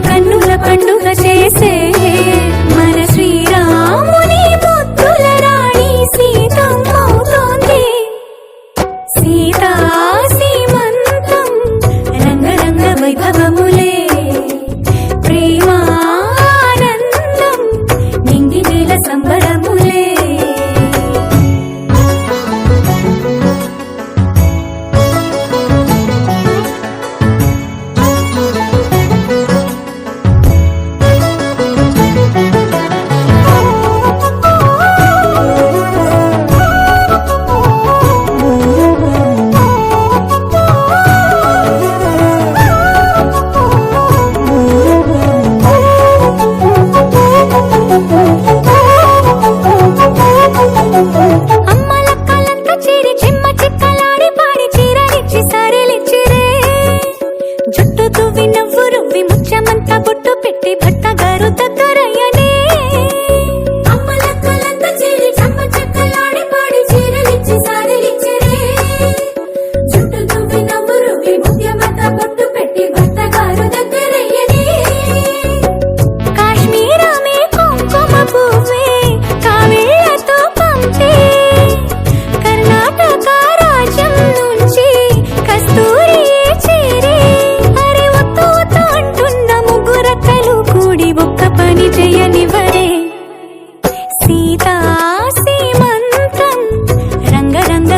కన్నుల పండుగ చేసే మన శ్రీరాముని ముద్దుల రాణి సీతమ్మవుతోంది. సీతా సీమంతం రంగరంగ వైభవములే ప్రేమానందం నింగి నేల సంబరములే.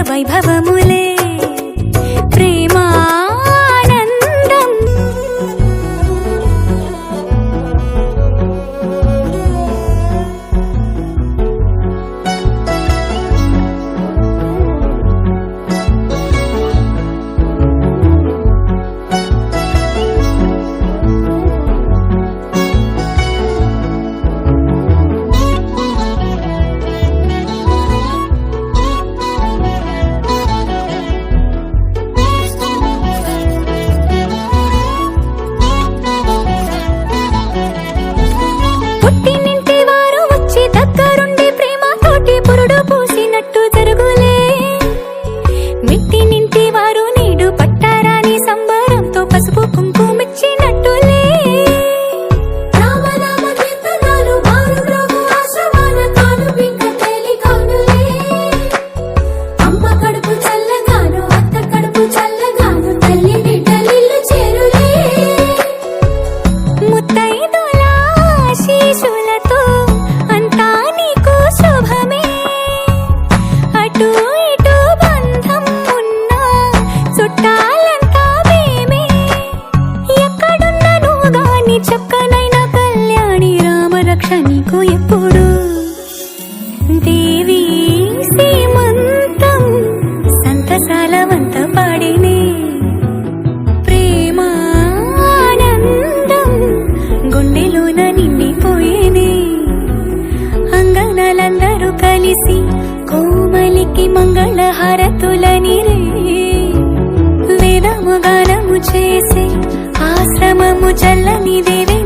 వైభవములే ప్రేమానందం. పుట్టినింటి వారు వచ్చి దగ్గరుండి ప్రేమతోటి పురుడు పూసినట్టు జరుగులే. మిట్టినింటి వారు నీడు పట్టారాని సంబరంతో పసుపు కుంకుమిచ్చినట్టులే. అమ్మ కడుపు చల్లగాను అత్త కడుపు చల్లగాను తల్లి బిడ్డలిల్లు చేరులే. ముత్తైదుల ఆశీసులతో అంతా నీకు శుభమే. అటు ఇటు బంధం ఉన్నా చుట్టాలంతా మేమే. ఎక్కడున్నా నువ్వు గాని చక్కనైన కళ్యాణి రామరక్ష నీకు ఎప్పుడు. దేవి సీమంతం సంతసాల వంత పాడినే ప్రేమానందం గుండెలోన నిండిపోయేనే. అంగనలందరూ కలిసి కోమలికి మంగళ హారతులనిరే. వేదము గానము చేసే ఆశ్రమము చల్లని దేవి